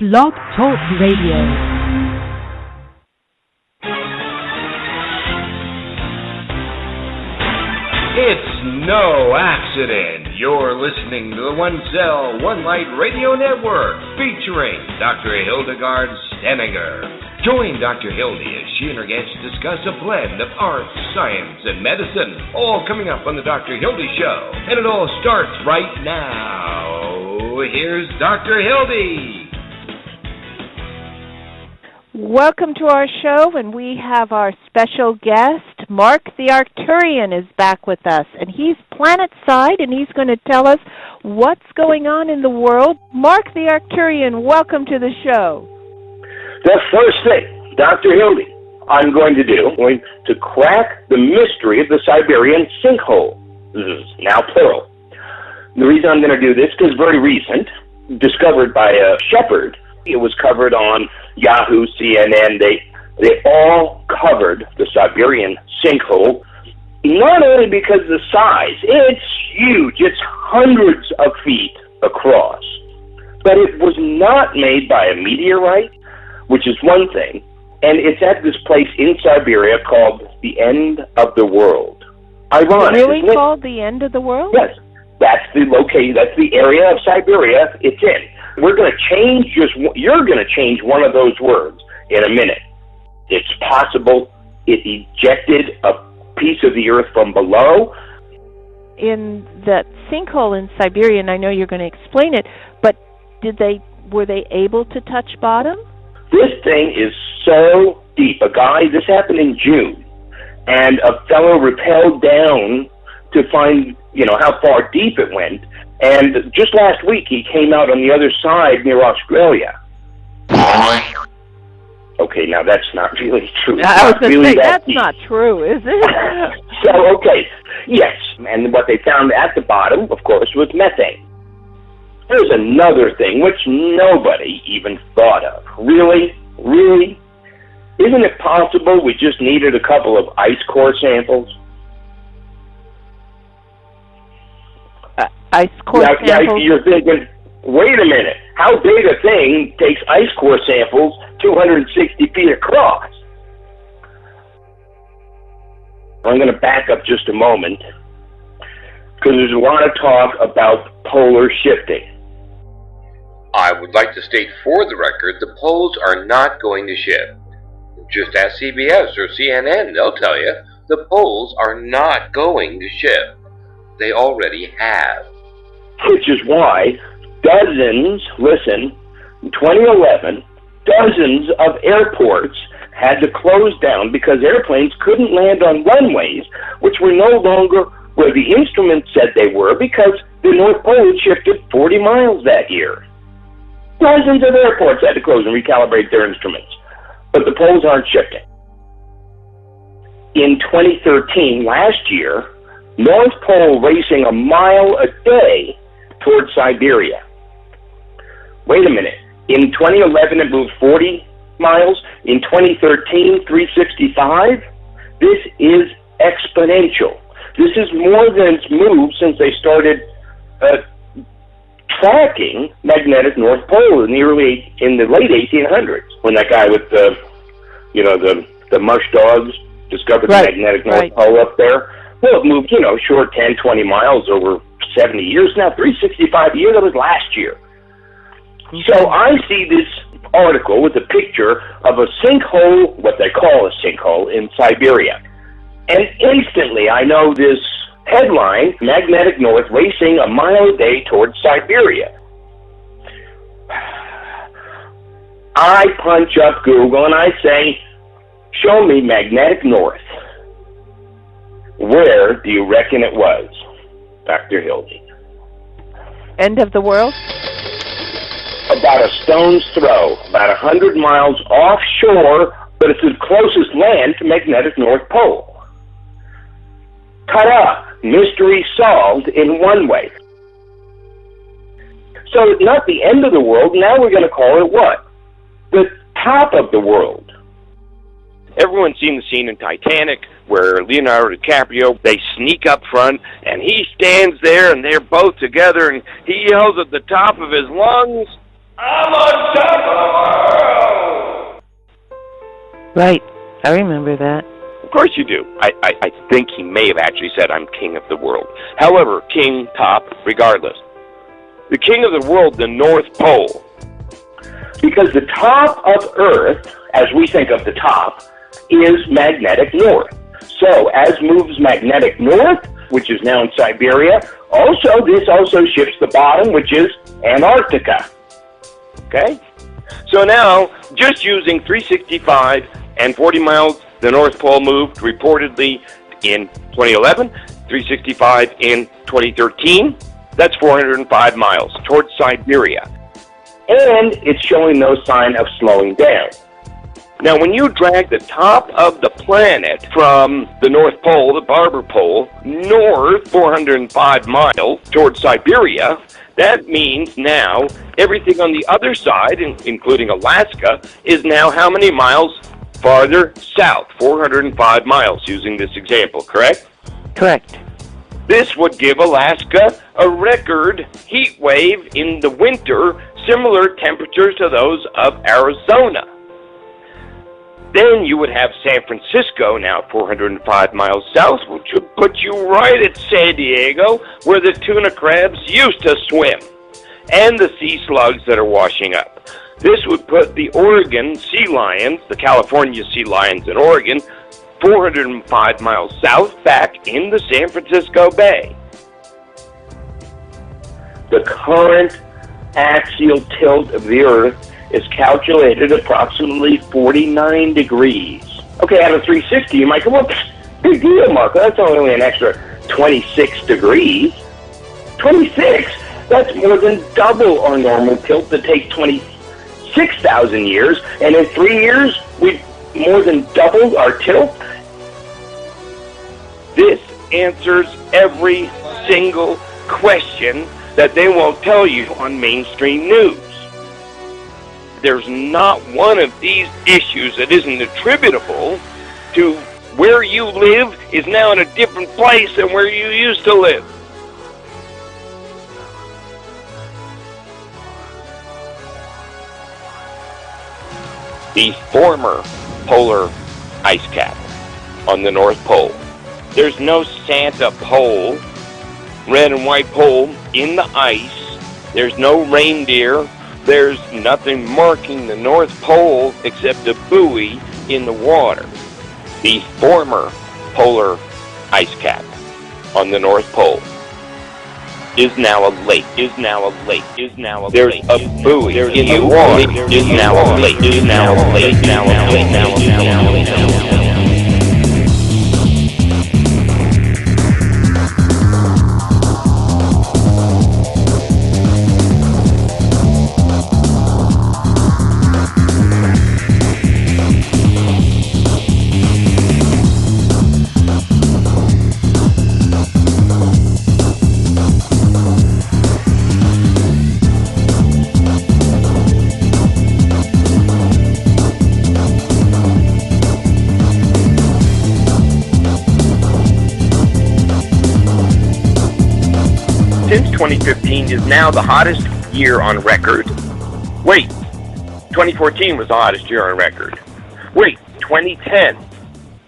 Blog Talk Radio. It's no accident you're listening to the One Cell, One Light Radio Network featuring Dr. Hildegard Stenninger. Join Dr. Hildy as she and her guests discuss a blend of art, science, and medicine, all coming up on the Dr. Hildy Show. And it all starts right now. Here's Dr. Hildy. Welcome to our show, and we have our special guest, Marc the Arcturian, is back with us, and he's planet-side, and he's going to tell us what's going on in the world. Marc the Arcturian, welcome to the show. The first thing, Dr. Hildy, I'm going to do, to crack the mystery of the Siberian sinkhole. This is now plural. The reason I'm going to do this is because very recent, discovered by a shepherd. It was covered on Yahoo, CNN. They all covered the Siberian sinkhole, not only because of the size. It's huge. It's hundreds of feet across. But it was not made by a meteorite, which is one thing, and it's at this place in Siberia called the End of the World. Ironic, really isn't it? Called the End of the World? Yes. That's the location. That's the area of Siberia it's in. We're going to change you're going to change one of those words in a minute. It's possible it ejected a piece of the earth from below. In that sinkhole in Siberia, and I know you're going to explain it, but were they able to touch bottom? This thing is so deep. This happened in June, and a fellow rappelled down to find, how far deep it went. And just last week, he came out on the other side near Australia. Okay, now that's not really true. I was going to say, that's not true, is it? So, okay, yes. And what they found at the bottom, of course, was methane. There's another thing which nobody even thought of. Really? Really? Isn't it possible we just needed a couple of ice core samples? Ice core samples? You're thinking, wait a minute, how big a thing takes ice core samples 260 feet across? I'm going to back up just a moment, because there's a lot of talk about polar shifting. I would like to state for the record, the poles are not going to shift. Just ask CBS or CNN, they'll tell you, the poles are not going to shift. They already have. Which is why in 2011, dozens of airports had to close down because airplanes couldn't land on runways, which were no longer where the instruments said they were, because the North Pole shifted 40 miles that year. Dozens of airports had to close and recalibrate their instruments. But the poles aren't shifting. In 2013, last year, North Pole racing a mile a day towards Siberia. Wait a minute. In 2011, it moved 40 miles. In 2013, 365. This is exponential. This is more than it's moved since they started tracking magnetic North Pole in the late 1800s, when that guy with the mush dogs discovered the magnetic North Pole up there. Well, it moved, short 10, 20 miles over 70 years now, 365 years. That was last year. So I see this article with a picture of a sinkhole, what they call a sinkhole, in Siberia. And instantly I know this headline, Magnetic North racing a mile a day towards Siberia. I punch up Google and I say, show me Magnetic North. Where do you reckon it was, Dr. Hildy? End of the world? About a stone's throw, about 100 miles offshore, but it's the closest land to magnetic North Pole. Ta-da! Mystery solved in one way. So not the end of the world, now we're going to call it what? The top of the world. Everyone's seen the scene in Titanic where Leonardo DiCaprio, they sneak up front, and he stands there, and they're both together, and he yells at the top of his lungs, I'm on top of the world! Right. I remember that. Of course you do. I think he may have actually said, I'm king of the world. However, king, top, regardless. The king of the world, the North Pole. Because the top of Earth, as we think of the top, is magnetic north. So as moves magnetic north, which is now in Siberia, this also shifts the bottom, which is Antarctica. Okay? So now, just using 365 and 40 miles, the North Pole moved reportedly in 2011, 365 in 2013. That's 405 miles towards Siberia. And it's showing no sign of slowing down. Now, when you drag the top of the planet from the North Pole, the Barber Pole, north 405 miles towards Siberia, that means now everything on the other side, including Alaska, is now how many miles farther south? 405 miles, using this example, correct? Correct. This would give Alaska a record heat wave in the winter, similar temperatures to those of Arizona. Then you would have San Francisco, now 405 miles south, which would put you right at San Diego, where the tuna crabs used to swim, and the sea slugs that are washing up. This would put the Oregon sea lions, the California sea lions in Oregon, 405 miles south, back in the San Francisco Bay. The current axial tilt of the Earth is calculated approximately 49 degrees. Okay, out of 360, you might go, well, big deal, Mark. That's only an extra 26 degrees. 26? That's more than double our normal tilt that takes 26,000 years. And in 3 years, we've more than doubled our tilt. This answers every single question that they won't tell you on mainstream news. There's not one of these issues that isn't attributable to where you live is now in a different place than where you used to live. The former polar ice cap on the North Pole. There's no Santa pole, red and white pole in the ice. There's no reindeer. There's nothing marking the North Pole except a buoy in the water. The former polar ice cap on the North Pole is now a lake, There's a buoy in the water, is now a lake, Since 2015 is now the hottest year on record. Wait, 2014 was the hottest year on record. Wait, 2010,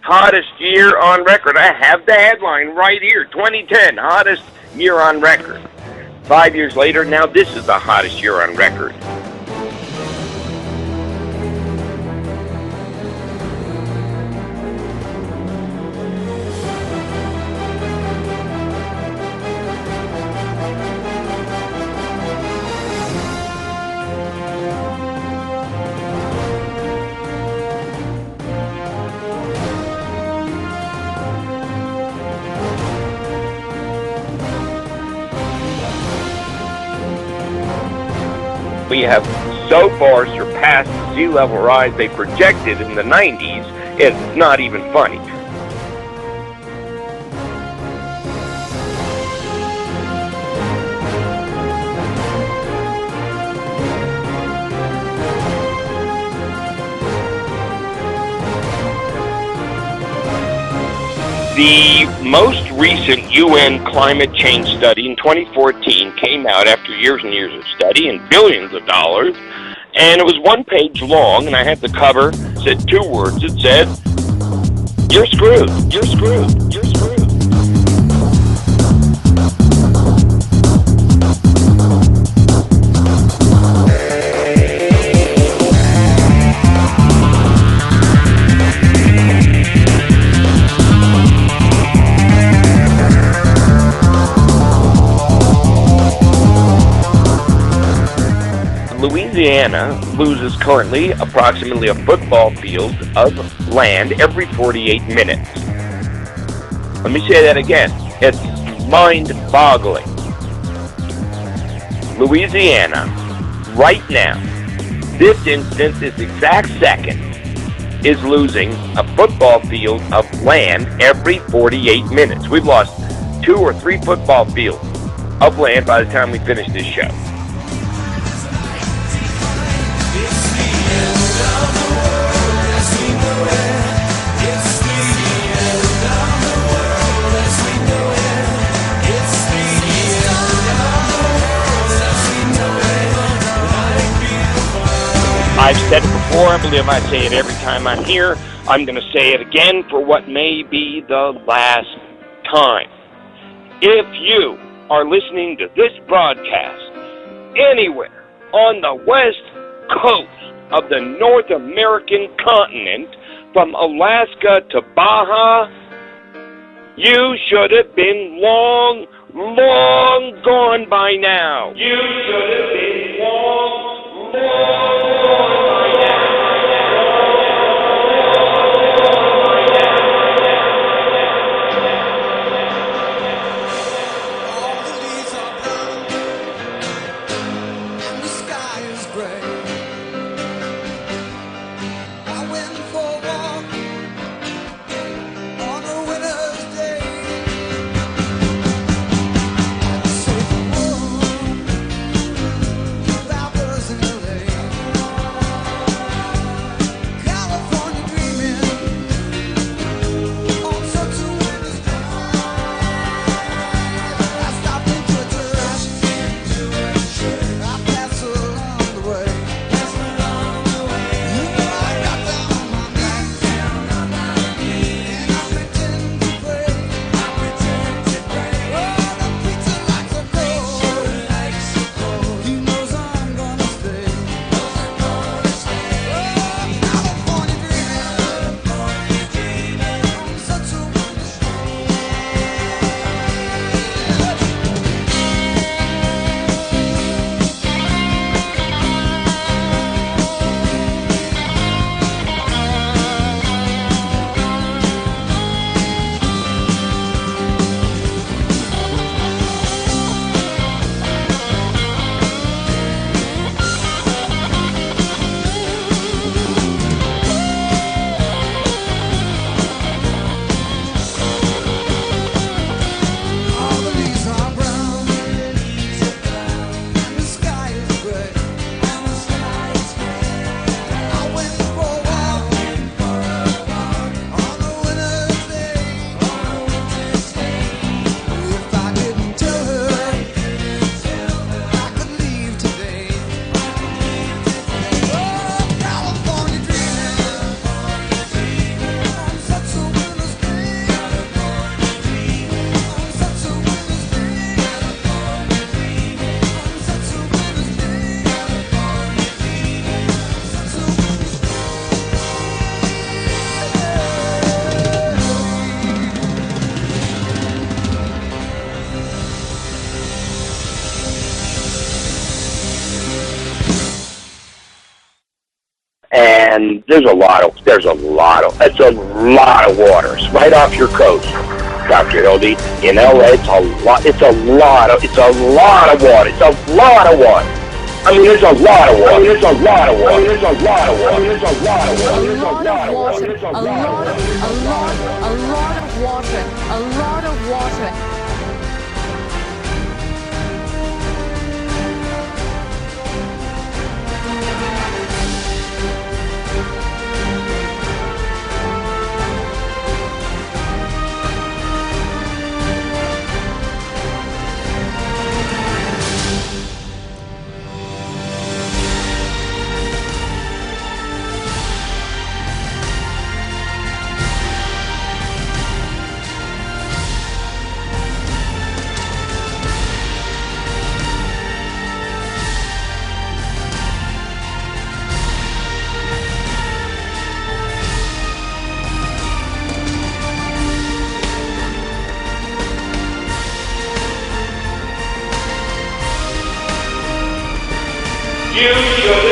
hottest year on record. I have the headline right here, 2010, hottest year on record. 5 years later, now this is the hottest year on record. We have so far surpassed the sea level rise they projected in the 90s, it's not even funny. The most recent UN climate change study in 2014 came out after years and years of study and billions of dollars, and it was one page long, and I had the cover, said 2 words. It said, "You're screwed, you're screwed, you're screwed." Louisiana loses currently approximately a football field of land every 48 minutes. Let me say that again. It's mind-boggling. Louisiana, right now, this instant, this exact second, is losing a football field of land every 48 minutes. We've lost 2 or 3 football fields of land by the time we finish this show. I've said it before, I believe I say it every time I'm here. I'm going to say it again for what may be the last time. If you are listening to this broadcast anywhere on the west coast of the North American continent, from Alaska to Baja, you should have been long gone by now. You should have been long gone by now. All the leaves are brown and the sky is gray. I went for a walk on a winter's day. Safe and warm, without us in LA. California dreaming on such a winter's day. I stopped into a church, I passed along the way. You know I got down on my knees, and I pretend to pray. Oh, the preacher likes a cold, he knows I'm gonna stay. Oh, California dreaming on such a winter's day. All the leaves are brown, and the sky is gray. I went for a walk on a winter's day. If I didn't tell her I could leave today. Oh, California dreaming on such a winter's day. On such a winter's day. On such a winter's day. Such a winter's And it's a lot of waters right off your coast, Dr. Hildy. In LA, it's a lot of water. It's a lot of water. I mean, there's a lot of water. There's a lot of water. There's a lot of water. There's a lot of water. There's a lot of water. There's a lot of water. You should